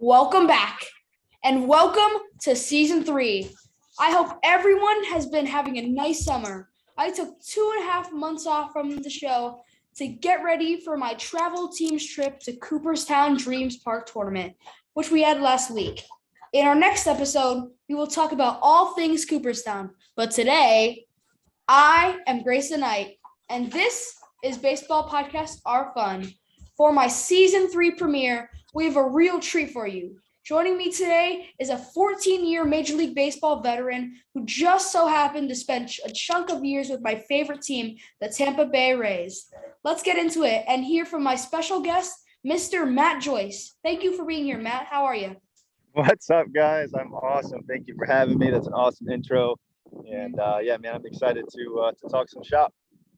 Welcome back, and welcome to Season 3. I hope everyone has been having a nice summer. I took 2.5 months off from the show to get ready for my travel team's trip to Cooperstown Dreams Park tournament, which we had last week. In our next episode, we will talk about all things Cooperstown. But today, I am Grace the Knight, and this is Baseball Podcast Are Fun. For my Season 3 premiere, we have a real treat for you. Joining me today is a 14-year Major League Baseball veteran who just so happened to spend a chunk of years with my favorite team, the Tampa Bay Rays. Let's get into it and hear from my special guest, Mr. Matt Joyce. Thank you for being here, Matt. How are you? What's up, guys? I'm awesome. Thank you for having me. That's an awesome intro. And yeah, man, I'm excited to talk some shop.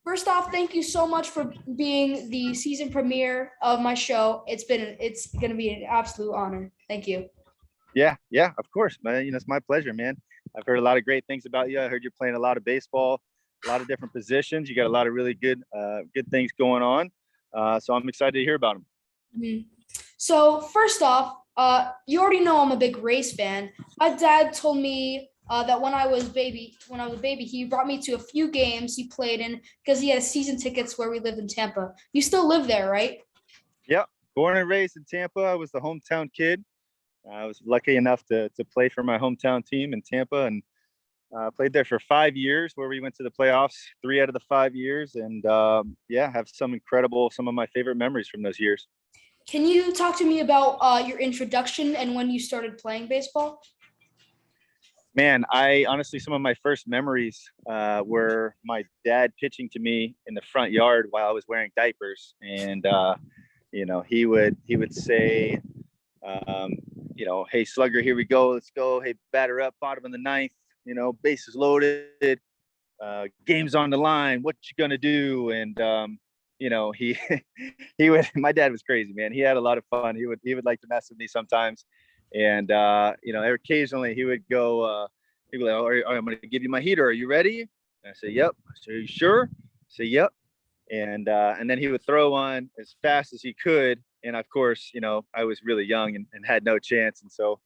First off, thank you so much for being the season premiere of my show. It's going to be an absolute honor. Thank you. Yeah, of course, man. It's my pleasure, man. I've heard a lot of great things about you. I heard you're playing a lot of baseball, a lot of different positions. You got a lot of really good things going on. So I'm excited to hear about them. Mm-hmm. So first off, you already know I'm a big Rays fan. My dad told me that when I was a baby, he brought me to a few games he played in because he had season tickets where we lived in Tampa. You still live there, right? Yeah, born and raised in Tampa. I was the hometown kid. I was lucky enough to play for my hometown team in Tampa, and played there for 5 years, where we went to the playoffs 3 out of the 5 years, and have some of my favorite memories from those years. Can you talk to me about your introduction and when you started playing baseball? Man, some of my first memories were my dad pitching to me in the front yard while I was wearing diapers, and he would say, hey slugger, here we go, let's go. Hey batter up, bottom of the ninth. Bases loaded, game's on the line. What you gonna do? And he he would. My dad was crazy, man. He had a lot of fun. He would like to mess with me sometimes. And occasionally he would go, he'd be like, all right, I'm going to give you my heater. Are you ready? And I say, yep. I say, are you sure? I say, yep. And then he would throw on as fast as he could. And of course, I was really young and had no chance. And so,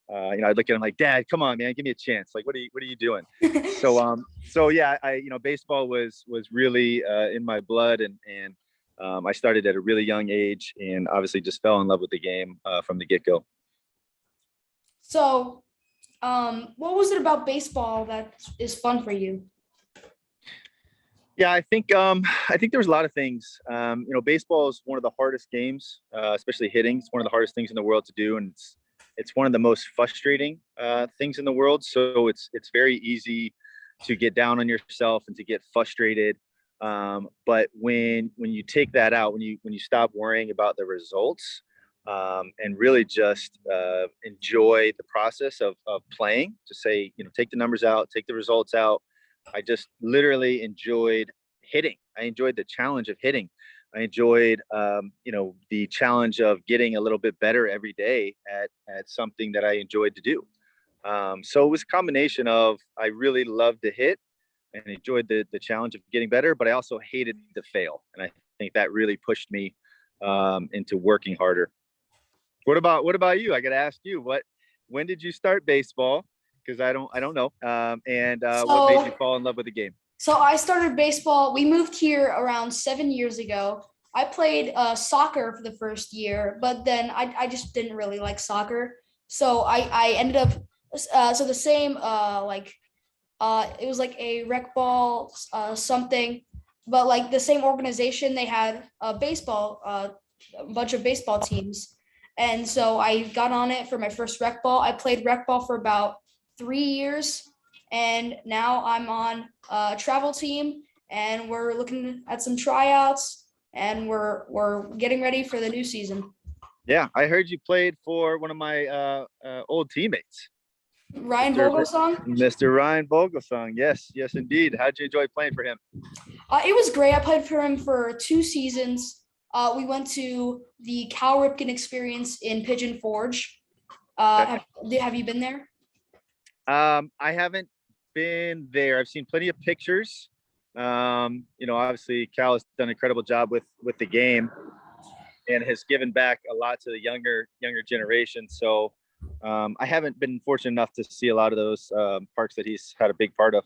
I'd look at him like, Dad, come on, man, give me a chance. Like, what are you doing? So yeah, baseball was really in my blood, and I started at a really young age, and obviously just fell in love with the game from the get-go. So, what was it about baseball that is fun for you? Yeah, I think there was a lot of things. Baseball is one of the hardest games, especially hitting. It's one of the hardest things in the world to do, and it's one of the most frustrating things in the world. So it's very easy to get down on yourself and to get frustrated. But when you take that out, when you stop worrying about the results, and really just enjoy the process of playing, to say, take the numbers out, take the results out. I just literally enjoyed hitting. I enjoyed the challenge of hitting. I enjoyed, the challenge of getting a little bit better every day at something that I enjoyed to do. So it was a combination of, I really loved to hit and enjoyed the challenge of getting better, but I also hated to fail. And I think that really pushed me into working harder. What about you? I got to ask you, when did you start baseball? Because I don't know. What made you fall in love with the game? So I started baseball. We moved here around 7 years ago. I played soccer for the first year, but then I just didn't really like soccer. So I ended up the same it was like a rec ball something, but like the same organization, they had a bunch of baseball teams. And so I got on it for my first rec ball. I played rec ball for about 3 years, and now I'm on a travel team, and we're looking at some tryouts, and we're getting ready for the new season. Yeah, I heard you played for one of my old teammates, Ryan Vogelsong? Mr. Ryan Vogelsong. Yes, indeed. How'd you enjoy playing for him? It was great. I played for him for 2 seasons. We went to the Ripken Experience in Pigeon Forge. Have you been there? I haven't been there. I've seen plenty of pictures. Obviously Cal has done an incredible job with the game. and has given back a lot to the younger generation. So I haven't been fortunate enough to see a lot of those parks that he's had a big part of.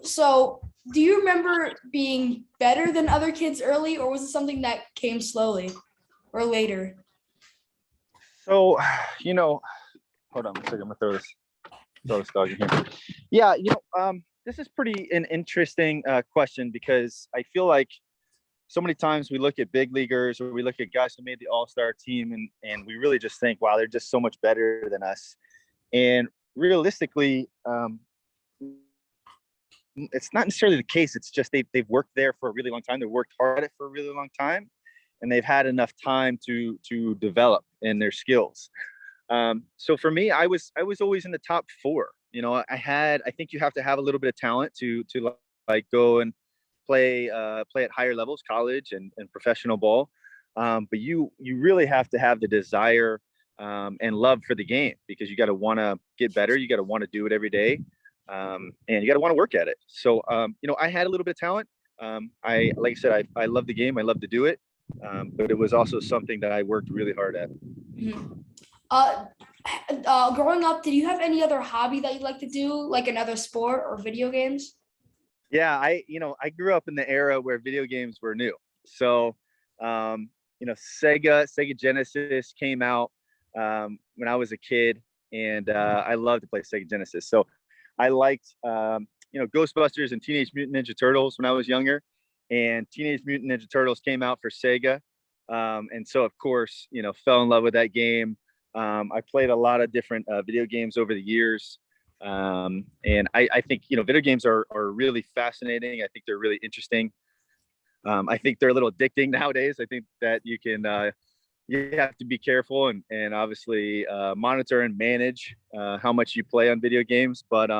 So do you remember being better than other kids early, or was it something that came slowly or later? So, hold on a second. I'm gonna throw this dog in here. Yeah, this is pretty an interesting question, because I feel like so many times we look at big leaguers or we look at guys who made the All-Star team, and we really just think, wow, they're just so much better than us. And realistically, it's not necessarily the case. It's just they've worked there for a really long time. They've worked hard at it for a really long time, and they've had enough time to develop in their skills. So for me, I was always in the top 4. I think you have to have a little bit of talent to like go and play at higher levels, college and professional ball. But you really have to have the desire and love for the game, because you got to want to get better. You got to want to do it every day. And you got to want to work at it. So, I had a little bit of talent. Like I said, I love the game. I love to do it. But it was also something that I worked really hard at. Mhm. Growing up, did you have any other hobby that you like to do, like another sport or video games? Yeah, I grew up in the era where video games were new. So, Sega Genesis came out when I was a kid, and I loved to play Sega Genesis. So I liked, Ghostbusters and Teenage Mutant Ninja Turtles when I was younger, and Teenage Mutant Ninja Turtles came out for Sega. And so, of course, fell in love with that game. I played a lot of different video games over the years. And I think, video games are really fascinating. I think they're really interesting. I think they're a little addicting nowadays. I think that you have to be careful and obviously monitor and manage how much you play on video games. But,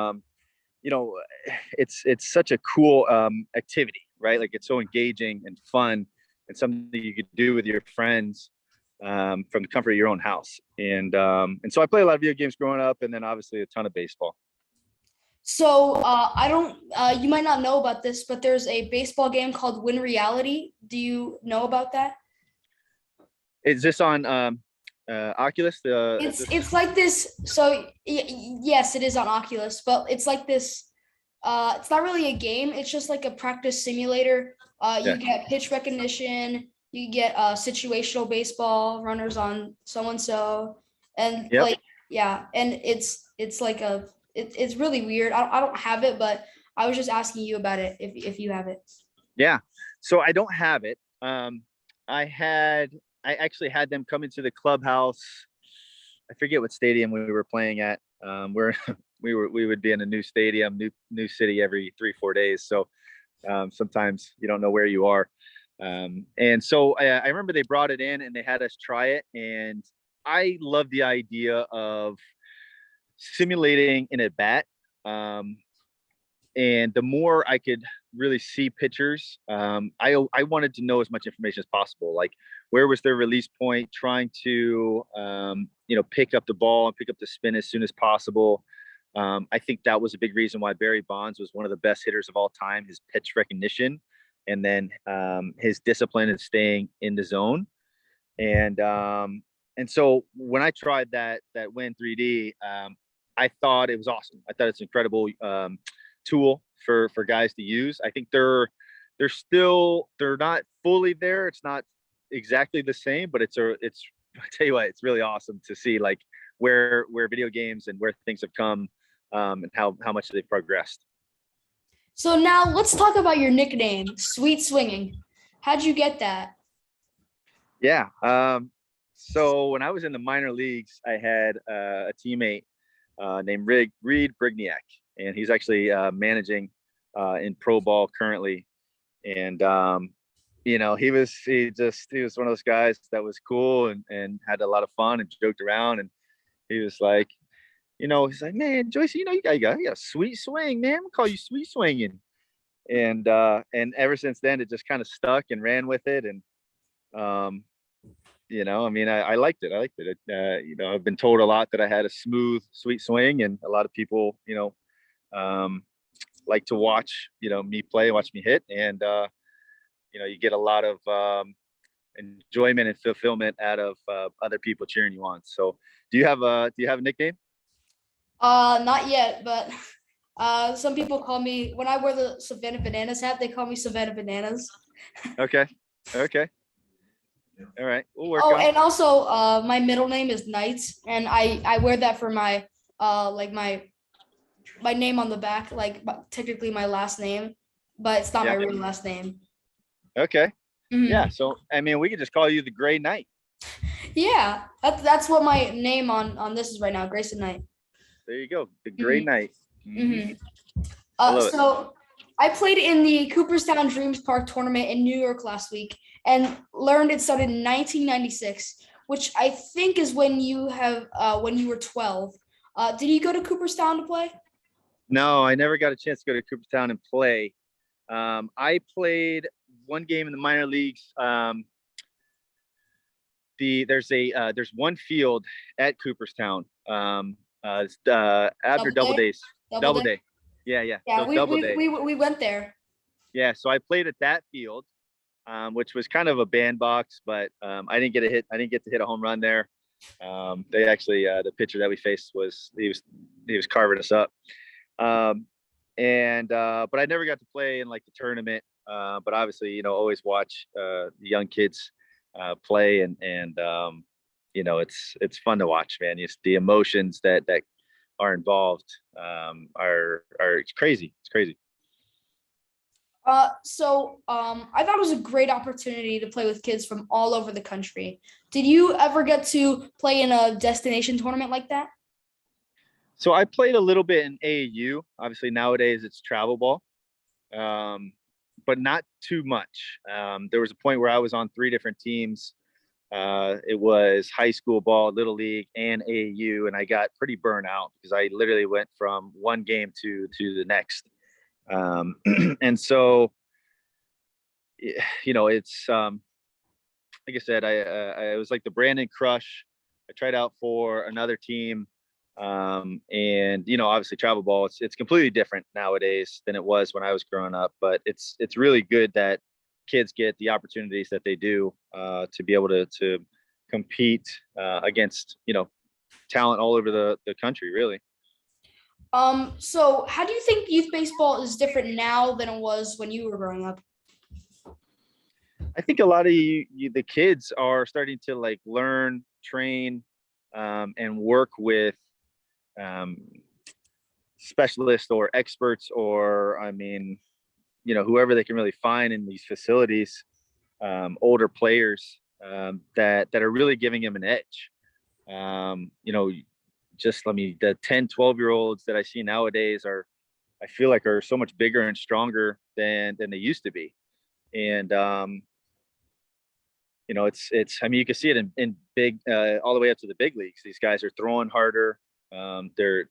it's such a cool activity, right? Like, it's so engaging and fun, and something that you could do with your friends from the comfort of your own house. And so I played a lot of video games growing up, and then obviously a ton of baseball. So I don't, you might not know about this, but there's a baseball game called Win Reality. Do you know about that? Is this on Oculus? It's like this. So yes, it is on Oculus, but it's like this. It's not really a game. It's just like a practice simulator. You Yeah. get pitch recognition. You get situational baseball, runners on so and so, and Yep. like yeah, and it's like it's really weird. I don't have it, but I was just asking you about it if you have it. Yeah. So I don't have it. I actually had them come into the clubhouse. I forget what stadium we were playing at. Where we would be in a new stadium, new city every 3-4 days. So sometimes you don't know where you are. And so I remember they brought it in and they had us try it. And I love the idea of simulating an at bat. And the more I could really see pitchers, I wanted to know as much information as possible. Like, where was their release point, trying to, pick up the ball and pick up the spin as soon as possible. I think that was a big reason why Barry Bonds was one of the best hitters of all time, his pitch recognition, and then his discipline and staying in the zone. And so when I tried that Win 3D, I thought it was awesome. I thought it's an incredible tool for guys to use. I think they're not fully there. It's not exactly the same, but I tell you what, it's really awesome to see like where video games and where things have come, and how much they've progressed. So now let's talk about your nickname, Sweet Swinging. How'd you get that? Yeah. So when I was in the minor leagues, I had a teammate named Reed Brigniak, and he's actually managing in pro ball currently. And he was one of those guys that was cool and had a lot of fun and joked around. And he was like, he's like, man, Joyce, you got a sweet swing, man. We'll call you Sweet Swinging. And ever since then, it just kind of stuck and ran with it. And I liked it. I liked it. I've been told a lot that I had a smooth, sweet swing, and a lot of people, like to watch, me play, watch me hit. And, you get a lot of enjoyment and fulfillment out of other people cheering you on. So do you have a nickname? Not yet, but some people call me, when I wear the Savannah Bananas hat, they call me Savannah Bananas. Okay. All right, we'll work Oh, on. and also my middle name is Knights, and I wear that for my like my name on the back, like technically my last name, but it's not my real last name. Okay. Mhm. Yeah. So I mean, we could just call you the Gray Knight. Yeah, that's what my name on this is right now, Grayson Knight. There you go, the Gray Knight. Mm-hmm. I love it. So I played in the Cooperstown Dreams Park tournament in New York last week and learned it started in 1996, which I think is when you were 12. Did you go to Cooperstown to play? No, I never got a chance to go to Cooperstown and play. I played one game in the minor leagues. There's one field at Cooperstown. After double days. Double day. Yeah. Yeah, So double day. we went there. Yeah, so I played at that field, which was kind of a bandbox, but I didn't get a hit. I didn't get to hit a home run there. They actually, the pitcher that we faced he was carving us up. But I never got to play in like the tournament. But obviously, always watch the young kids play, and it's fun to watch, man. The emotions that are involved are it's crazy. It's crazy. I thought it was a great opportunity to play with kids from all over the country. Did you ever get to play in a destination tournament like that? So I played a little bit in AAU. Obviously nowadays it's travel ball, but not too much. There was a point where I was on 3 different teams. It was high school ball, little league, and AAU, and I got pretty burnt out because I literally went from one game to the next. And so, it's like I said, I was like the Brandon Crush. I tried out for another team, and obviously travel ball. It's completely different nowadays than it was when I was growing up. But it's really good that kids get the opportunities that they do to be able to compete against talent all over the country, really. So how do you think youth baseball is different now than it was when you were growing up? I think a lot of the kids are starting to like learn, train, and work with specialists or experts, or whoever they can really find in these facilities, older players that are really giving them an edge. The 10, 12-year-olds that I see nowadays I feel like are so much bigger and stronger than they used to be. And, you can see it in big, all the way up to the big leagues. These guys are throwing harder. They're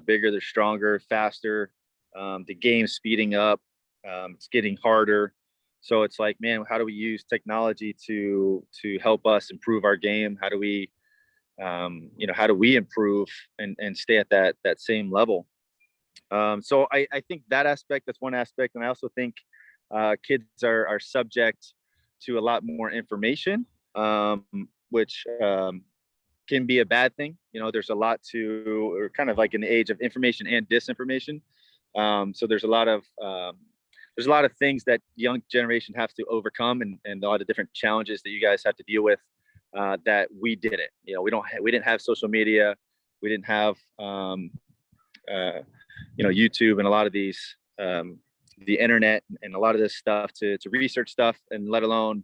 bigger, they're stronger, faster. The game's speeding up. It's getting harder. So it's like, man, how do we use technology to help us improve our game? How do we improve and stay at that same level? So I think that's one aspect. And I also think kids are subject to a lot more information, which can be a bad thing. There's a lot or kind of like in the age of information and disinformation. So there's a lot of things that young generation have to overcome, and a lot of different challenges that you guys have to deal with that we didn't. We didn't have social media, we didn't have YouTube and a lot of these the internet and a lot of this stuff to research stuff, and let alone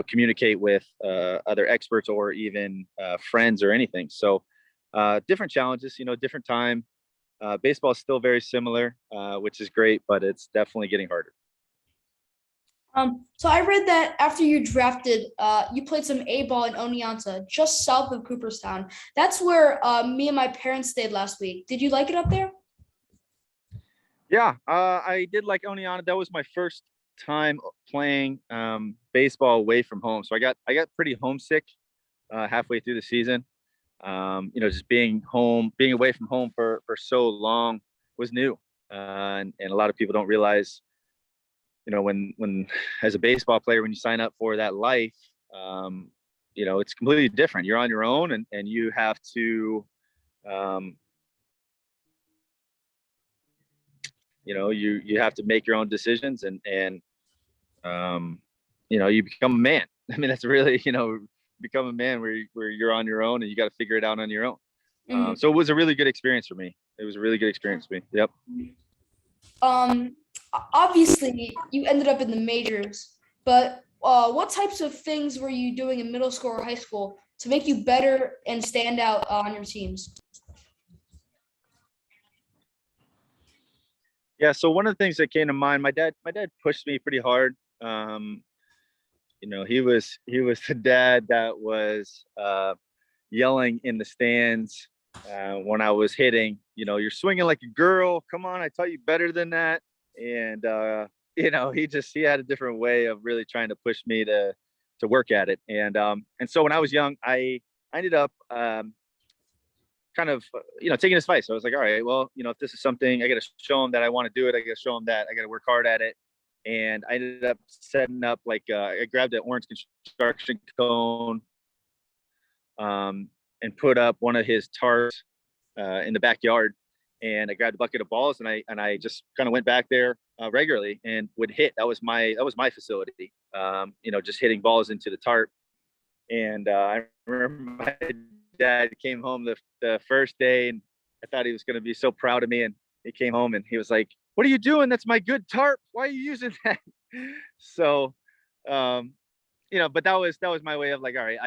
communicate with other experts or even friends or anything. So different challenges, different time. Baseball is still very similar, which is great, but it's definitely getting harder. So I read that after you drafted, you played some A-ball in Oneonta, just south of Cooperstown. That's where me and my parents stayed last week. Did you like it up there? Yeah, I did like Oneonta. That was my first time playing baseball away from home, so I got pretty homesick halfway through the season. Just being away from home for so long was new, and a lot of people don't realize when as a baseball player, when you sign up for that life, it's completely different. You're on your own, and you have to, you have to make your own decisions, and you become a man. I mean, that's really, become a man where you're on your own and you got to figure it out on your own. So it was a really good experience for me. It was a really good experience for me. Yep. Obviously you ended up in the majors, but what types of things were you doing in middle school or high school to make you better and stand out on your teams? Yeah. So one of the things that came to mind, my dad pushed me pretty hard. He was the dad that was yelling in the stands when I was hitting. You're swinging like a girl. Come on, I taught you better than that. And he had a different way of really trying to push me to work at it. And so when I was young, I ended up kind of taking his advice. So I was like, all right, well, if this is something, I got to show him that I want to do it. I got to show him that I got to work hard at it. And I ended up setting up I grabbed an orange construction cone and put up one of his tarps in the backyard. And I grabbed a bucket of balls and I just kind of went back there regularly and would hit. That was my facility. Just hitting balls into the tarp. And I remember my dad came home the first day, and I thought he was going to be so proud of me. And he came home and he was like, "What are you doing? That's my good tarp. Why are you using that?" So, but that was my way of like, all right,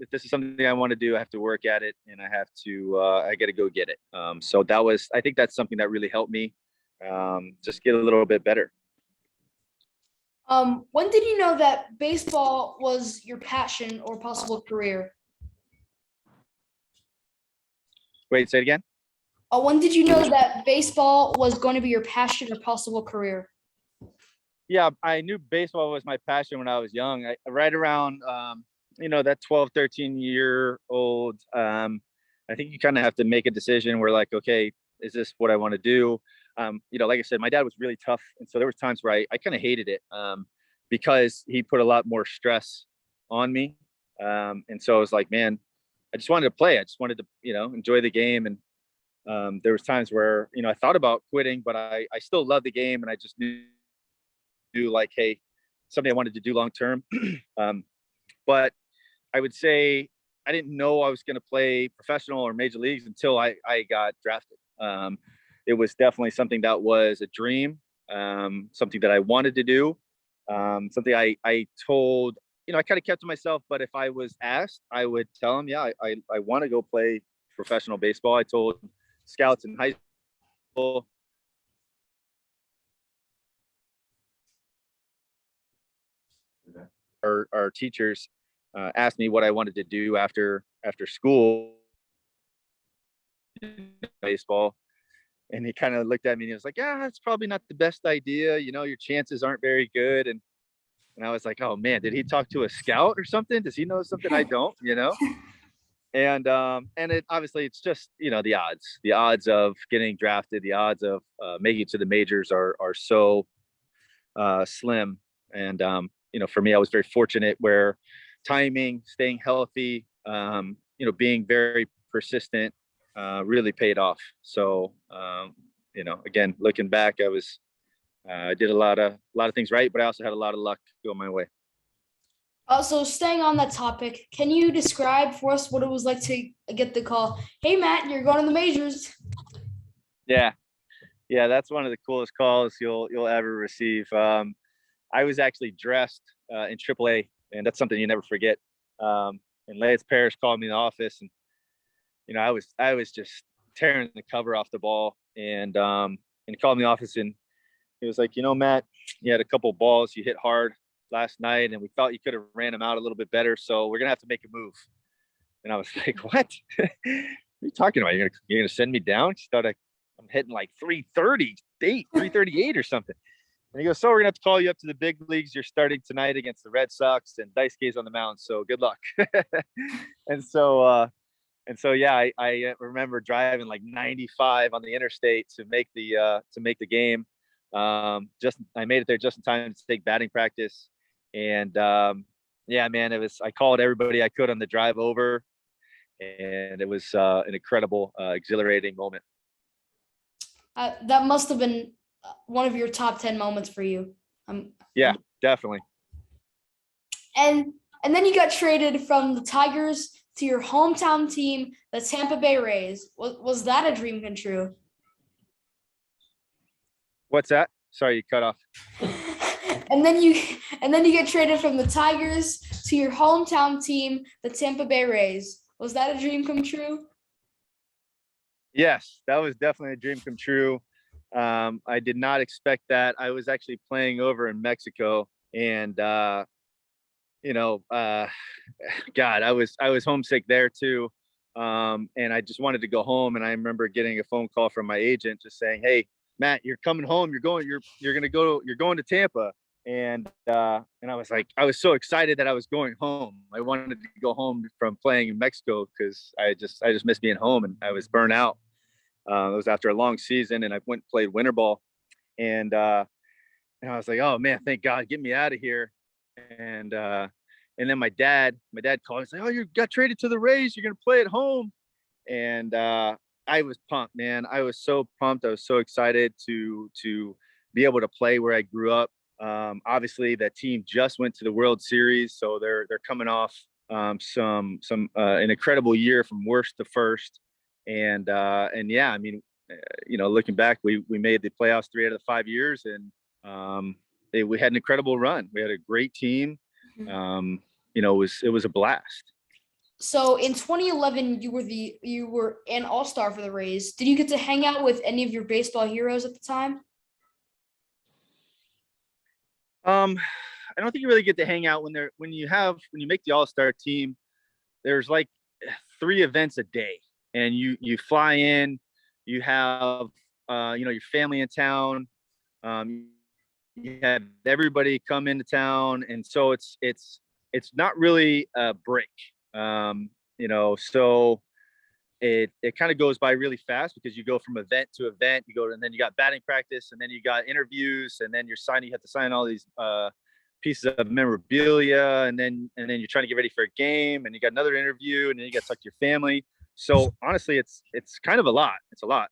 if this is something I want to do, I have to work at it, and I got to go get it. So I think that's something that really helped me just get a little bit better. When did you know that baseball was your passion or possible career? Wait, say it again. When did you know that baseball was going to be your passion or possible career? Yeah, I knew baseball was my passion when I was young. Right around, that 12, 13-year-old, I think you kind of have to make a decision where like, okay, is this what I want to do? Like I said, my dad was really tough. And so there was times where I kind of hated it because he put a lot more stress on me. And so I was like, man, I just wanted to play. I just wanted to, enjoy the game. And there was times where, I thought about quitting, but I still loved the game. And I just knew like, hey, something I wanted to do long term. But I would say I didn't know I was going to play professional or major leagues until I got drafted. It was definitely something that was a dream, something that I wanted to do, something I told, I kind of kept to myself, but if I was asked, I would tell them, yeah, I want to go play professional baseball. I told scouts in high school. Our teachers asked me what I wanted to do after school baseball. And he kind of looked at me and he was like, yeah, it's probably not the best idea. Your chances aren't very good. And I was like, oh man, did he talk to a scout or something? Does he know something I don't, And it obviously it's just, the odds of getting drafted, the odds of making it to the majors are so slim. And, for me, I was very fortunate where timing, staying healthy, being very persistent really paid off. So, again, looking back, I did a lot of things right, but I also had a lot of luck go my way. So staying on that topic, can you describe for us what it was like to get the call? Hey, Matt, you're going to the majors. Yeah, that's one of the coolest calls you'll ever receive. I was actually dressed in AAA, and that's something you never forget. And Lance Parrish called me in the office, and I was just tearing the cover off the ball, and he called me in the office, and he was like, Matt, you had a couple of balls you hit hard last night, and we thought you could have ran them out a little bit better, so we're gonna have to make a move. And I was like, what? What are you talking about? You're gonna send me down? She thought I'm hitting like 338, 338 or something. And he goes, so we're gonna have to call you up to the big leagues. You're starting tonight against the Red Sox, and Daisuke's on the mound, so good luck. And so yeah, I remember driving like 95 on the interstate to make the game. I made it there just in time to take batting practice. And yeah, man, I called everybody I could on the drive over, and it was an incredible, exhilarating moment. That must have been one of your top 10 moments for you. Yeah, definitely. And then you got traded from the Tigers to your hometown team, the Tampa Bay Rays. Was that a dream come true? What's that? Sorry, you cut off. and then you get traded from the Tigers to your hometown team, the Tampa Bay Rays. Was that a dream come true? Yes, that was definitely a dream come true. I did not expect that. I was actually playing over in Mexico, and God, I was homesick there too. And I just wanted to go home. And I remember getting a phone call from my agent just saying, "Hey, Matt, you're coming home. You're going to Tampa." And I was so excited that I was going home. I wanted to go home from playing in Mexico because I just missed being home, and I was burnt out. It was after a long season, and I went and played winter ball, and I was like, "Oh man, thank God, get me out of here." And then my dad called and said, "Oh, you got traded to the Rays. You're gonna play at home." And I was pumped, man. I was so pumped. I was so excited to be able to play where I grew up. Obviously, that team just went to the World Series, so they're coming off some an incredible year from worst to first. And yeah, I mean, looking back, we made the playoffs 3 out of the 5 years, and we had an incredible run. We had a great team. It was a blast. So in 2011, you were an AllStar for the Rays. Did you get to hang out with any of your baseball heroes at the time? I don't think you really get to hang out when you make the AllStar team. There's like 3 events a day, and you fly in, you have your family in town, you have everybody come into town, and so it's not really a break. So it kind of goes by really fast because you go from event to event. And then you got batting practice, and then you got interviews, and then you have to sign all these pieces of memorabilia, and then you're trying to get ready for a game, and you got another interview, and then you got to talk to your family. So honestly, it's kind of a lot. It's a lot.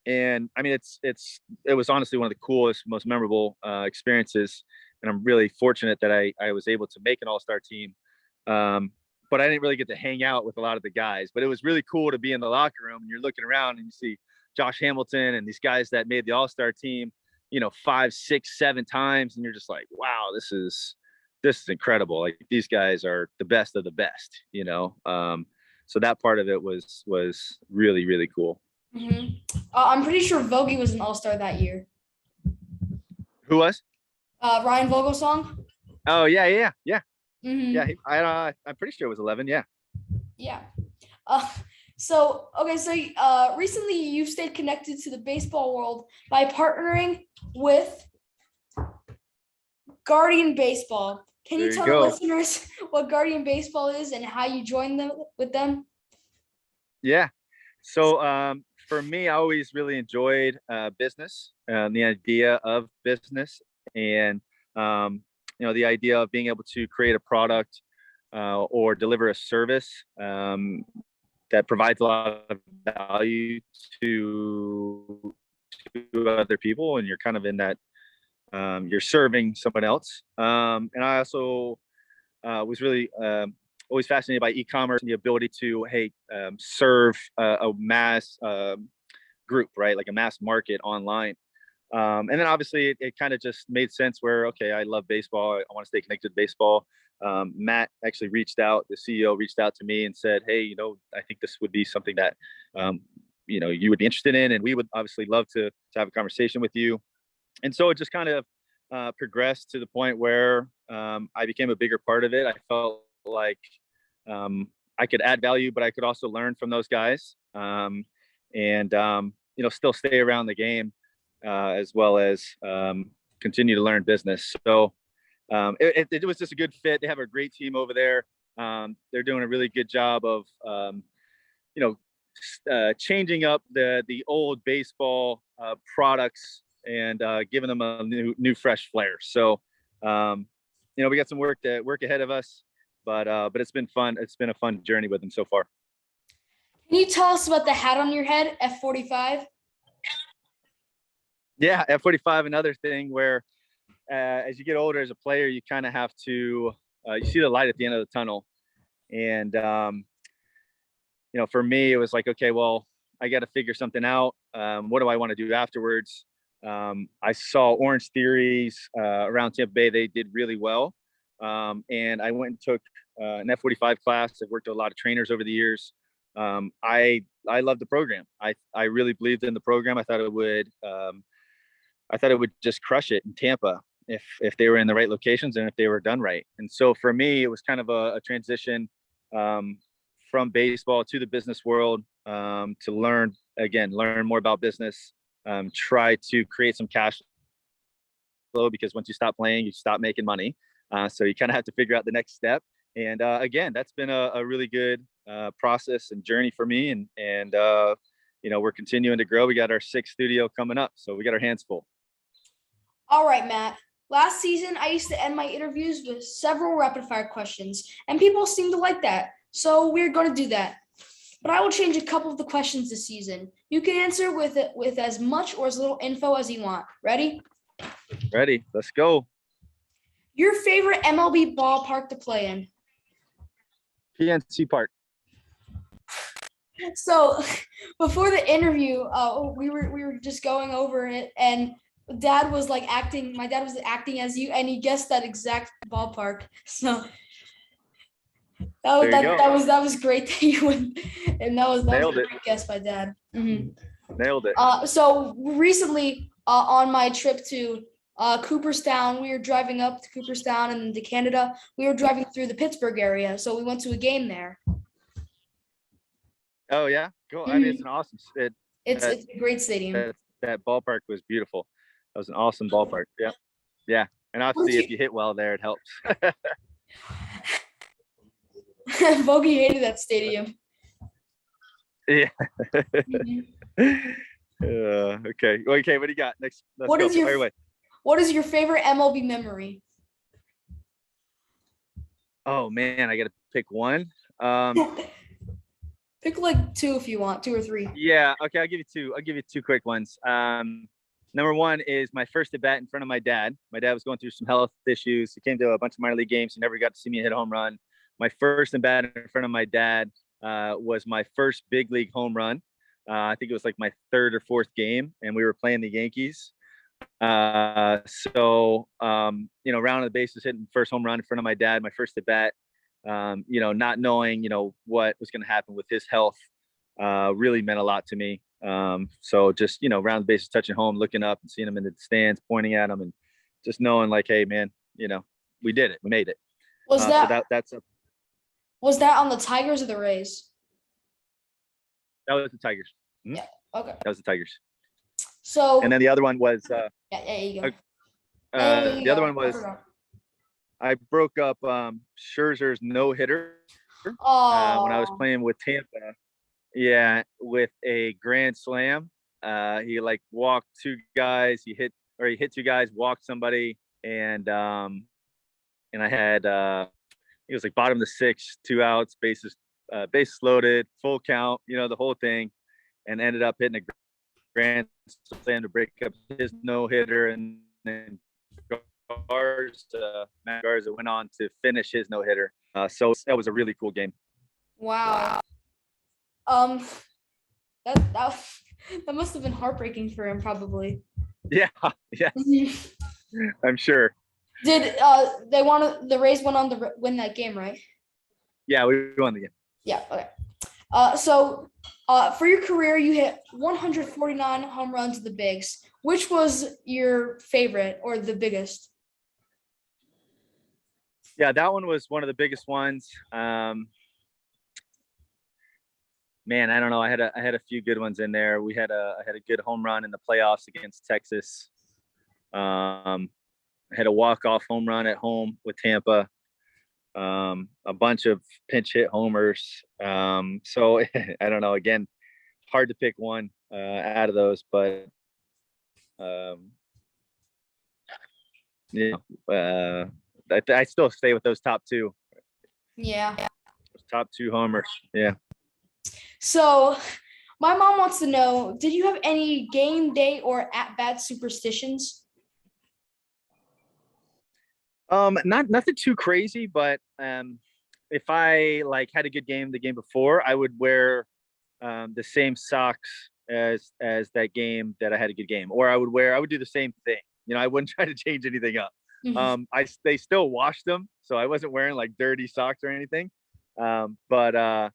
And I mean, it was honestly one of the coolest, most memorable experiences. And I'm really fortunate that I was able to make an AllStar team. But I didn't really get to hang out with a lot of the guys, but it was really cool to be in the locker room, and you're looking around and you see Josh Hamilton and these guys that made the AllStar team, 5, 6, 7 times. And you're just like, wow, this is incredible. Like, these guys are the best of the best, so that part of it was really, really cool. Mm-hmm. I'm pretty sure Vogie was an AllStar that year. Who was? Ryan Vogelsong. Oh yeah. Mm-hmm. Yeah, I'm pretty sure it was 11. Yeah. Yeah. So recently you've stayed connected to the baseball world by partnering with Guardian Baseball. Can you tell the listeners what Guardian Baseball is and how you joined them? Yeah. So for me, I always really enjoyed business and the idea of business, and the idea of being able to create a product or deliver a service that provides a lot of value to other people, and you're kind of in that you're serving someone else. And I also was really always fascinated by e-commerce and the ability to serve a mass group, right? Like a mass market online. And then obviously it kind of just made sense where, okay, I love baseball. I want to stay connected to baseball. Matt actually the CEO reached out to me and said, hey, I think this would be something that, you would be interested in. And we would obviously love to have a conversation with you. And so it just kind of progressed to the point where I became a bigger part of it. I felt like I could add value, but I could also learn from those guys, and still stay around the game, as well as continue to learn business. So it was just a good fit. They have a great team over there. They're doing a really good job of changing up the old baseball products and giving them a new fresh flair. So, we got some work ahead of us, but it's been fun. It's been a fun journey with them so far. Can you tell us about the hat on your head, F45? Yeah, F45, another thing where as you get older as a player, you kind of have to, you see the light at the end of the tunnel. And, for me, it was like, okay, well, I got to figure something out. What do I want to do afterwards? I saw Orange Theories around Tampa Bay. They did really well. And I went and took an F45 class. I've worked with a lot of trainers over the years. I loved the program. I really believed in the program. I thought it would just crush it in Tampa if they were in the right locations and if they were done right. And so for me, it was kind of a transition from baseball to the business world, to learn more about business, try to create some cash flow, because once you stop playing, you stop making money. So you kind of have to figure out the next step. And again, that's been a really good process and journey for me. And we're continuing to grow. We got our 6th studio coming up, so we got our hands full. All right, Matt. Last season, I used to end my interviews with several rapid-fire questions, and people seem to like that. So we're going to do that. But I will change a couple of the questions this season. You can answer with as much or as little info as you want. Ready? Ready. Let's go. Your favorite MLB ballpark to play in? PNC Park. So before the interview, we were just going over it, and my dad was acting as you, and he guessed that exact ballpark. So that was great that you went, and that was a great guess by Dad. Mm-hmm. Nailed it. So recently, on my trip to Cooperstown, we were driving up to Cooperstown and to Canada. We were driving through the Pittsburgh area, so we went to a game there. Oh yeah, cool. Mm-hmm. I mean, it's an awesome. It's a great stadium. That ballpark was beautiful. That was an awesome ballpark. Yeah. And obviously, if you hit well there, it helps. Bogey hated that stadium. Yeah. Mm-hmm. Okay. What do you got next? What is your favorite MLB memory? Oh man, I got to pick one. Pick like 2 if you want, 2 or 3. Yeah. Okay. I'll give you two quick ones. Number one is my first at bat in front of my dad. My dad was going through some health issues. He came to a bunch of minor league games. He never got to see me hit a home run. My first at bat in front of my dad was my first big league home run. I think it was like my 3rd or 4th game, and we were playing the Yankees. Round of the bases, hitting first home run in front of my dad, my first at bat. Not knowing, what was going to happen with his health, really meant a lot to me. So just, round the bases, touching home, looking up and seeing him in the stands, pointing at him, and just knowing like, hey man, we did it, we made it. Was Was that on the Tigers or the Rays? That was the Tigers. Mm-hmm. Yeah. Okay. That was the Tigers. So. And then the other one was. Yeah, you go. The other one was. I broke up Scherzer's no-hitter when I was playing with Tampa. Yeah, with a grand slam. He walked 2 guys. He hit 2 guys, walked somebody, and I had it was like bottom of the 6th, 2 outs, bases loaded, full count, the whole thing, and ended up hitting a grand slam to break up his no-hitter, and then Matt Garza went on to finish his no-hitter. So that was a really cool game. Wow. That must have been heartbreaking for him, probably. Yeah. I'm sure. Did the Rays went on to win that game, right? Yeah, we won the game. Yeah. Okay. So for your career, you hit 149 home runs at the bigs. Which was your favorite or the biggest? Yeah, that one was one of the biggest ones. Man, I don't know. I had a few good ones in there. I had a good home run in the playoffs against Texas. I had a walk-off home run at home with Tampa. A bunch of pinch hit homers. So I don't know. Again, hard to pick one out of those, but I still stay with those top two. Yeah. Those top two homers. Yeah. So my mom wants to know, did you have any game day or at-bat superstitions? Nothing too crazy, but if I like had a good game the game before, I would wear the same socks as that game that I had a good game, or I would do the same thing. I wouldn't try to change anything up. Mhm. They still washed them, so I wasn't wearing like dirty socks or anything. But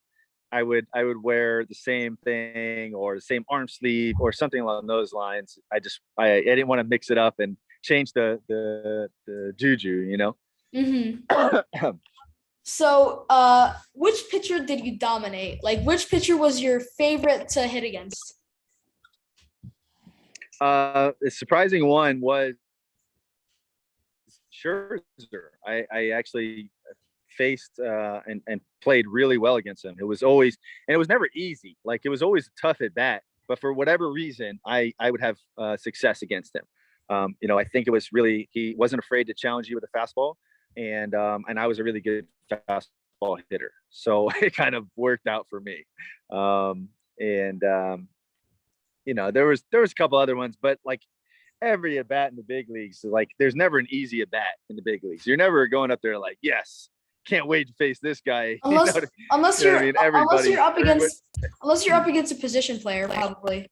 I would wear the same thing or the same arm sleeve or something along those lines. I didn't want to mix it up and change the juju. Mhm. So, which pitcher did you dominate? Like, which pitcher was your favorite to hit against? The surprising one was Scherzer. I actually faced and played really well against him. It was never easy. Like, it was always a tough at bat, but for whatever reason, I would have success against him. I think it was really, he wasn't afraid to challenge you with a fastball, and I was a really good fastball hitter, so it kind of worked out for me. And there was a couple other ones, but like every at bat in the big leagues, like there's never an easy at bat in the big leagues. You're never going up there like, yes, can't wait to face this guy. Unless, unless you're, I mean? unless you're up against a position player, probably.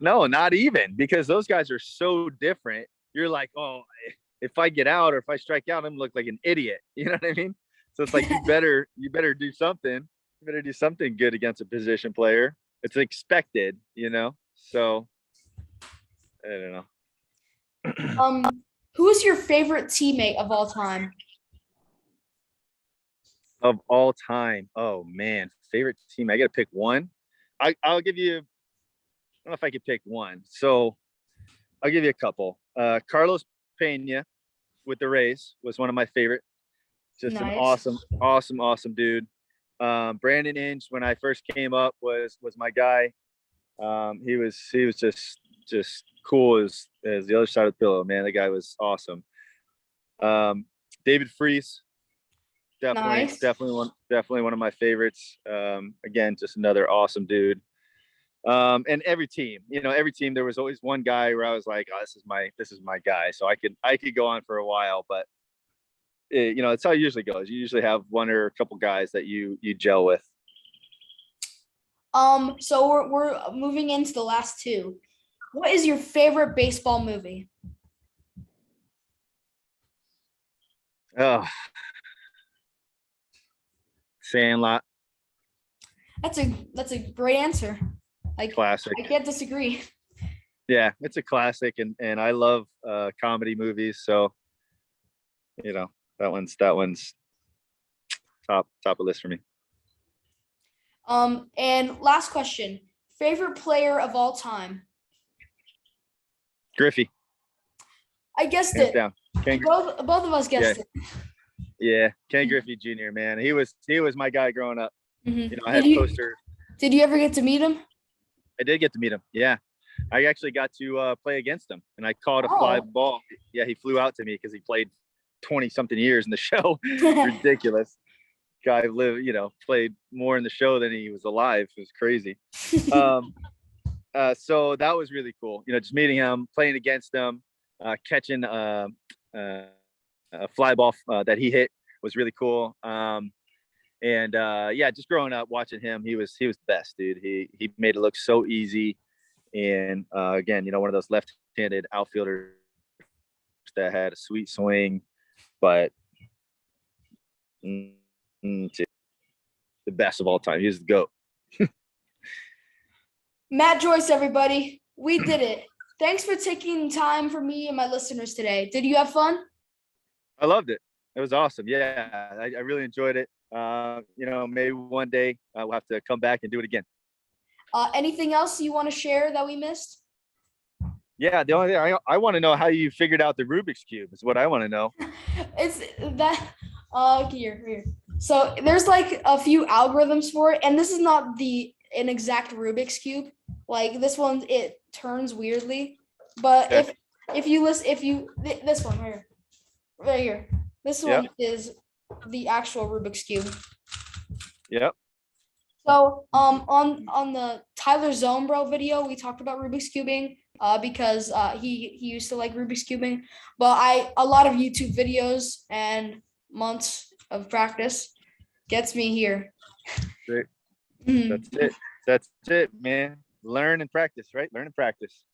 No, not even, because those guys are so different. You're like, oh, if I get out or if I strike out, I'm gonna look like an idiot. You know what I mean? So it's like, you better do something. You better do something good against a position player. It's expected, So I don't know. Who is your favorite teammate of all time? Of all time. Oh man, favorite team. I gotta pick one. I'll give you, I don't know if I could pick one. So I'll give you a couple. Carlos Pena with the Rays was one of my favorite. Just an Nice. awesome dude. Brandon Inge, when I first came up, was my guy. He was just cool as the other side of the pillow, man. The guy was awesome. David Freese, Nice. definitely one of my favorites. Again, just another awesome dude. And every team, there was always one guy where I was like, oh, this is my guy. So I could go on for a while, but it's how it usually goes. You usually have one or a couple guys that you gel with. So we're moving into the last two. What is your favorite baseball movie? Oh, Sandlot. That's a great answer. Classic. I can't disagree. Yeah, it's a classic, and I love comedy movies, so that one's top of list for me. And last question. Favorite player of all time? Griffey. I guessed Hands it. down. Both of us guessed it. Yeah, Ken Griffey Jr. Man, he was my guy growing up. Mhm. I had posters. Did you ever get to meet him? I did get to meet him. Yeah, I actually got to play against him, and I caught a fly ball. Yeah, he flew out to me because he played 20-something years in the show. Ridiculous. Guy played more in the show than he was alive. It was crazy. So that was really cool. Just meeting him, playing against him, catching a fly ball that he hit was really cool. Just growing up watching him, he was the best, dude. He made it look so easy. And again, one of those left-handed outfielders that had a sweet swing, but the best of all time. He was the GOAT. Matt Joyce, everybody. We did it. Thanks for taking time for me and my listeners today. Did you have fun? I loved it. It was awesome. Yeah, I really enjoyed it. Maybe one day we'll have to come back and do it again. Anything else you want to share that we missed? Yeah, the only thing I want to know how you figured out the Rubik's Cube is what I want to know. It's that here. So there's like a few algorithms for it, and this is not an exact Rubik's Cube. Like this one, it turns weirdly. But Okay. If you listen, this one right here, this one is the actual Rubik's Cube. Yep. So on the Tyler Zombro video, we talked about Rubik's cubing because he used to like Rubik's cubing, but a lot of YouTube videos and months of practice gets me here. Great. That's it, man. Learn and practice, right? Learn and practice.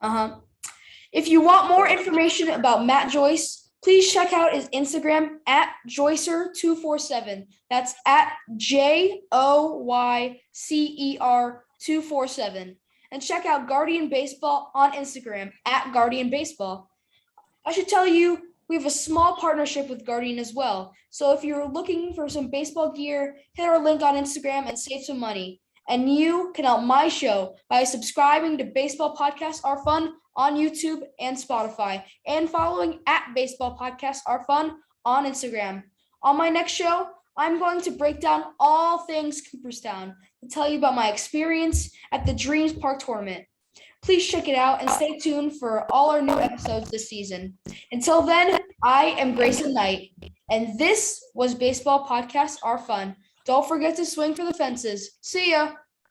If you want more information about Matt Joyce, please check out his Instagram at Joycer247. That's at JOYCER247. And check out Guardian Baseball on Instagram at Guardian Baseball. I should tell you, we have a small partnership with Guardian as well. So if you're looking for some baseball gear, hit our link on Instagram and save some money. And you can help my show by subscribing to Baseball Podcasts Are Fun on YouTube and Spotify, and following at Baseball Podcasts Are Fun on Instagram. On my next show, I'm going to break down all things Cooperstown to tell you about my experience at the Dreams Park tournament. Please check it out and stay tuned for all our new episodes this season. Until then, I am Grayson Knight, and this was Baseball Podcasts Are Fun. Don't forget to swing for the fences. See ya.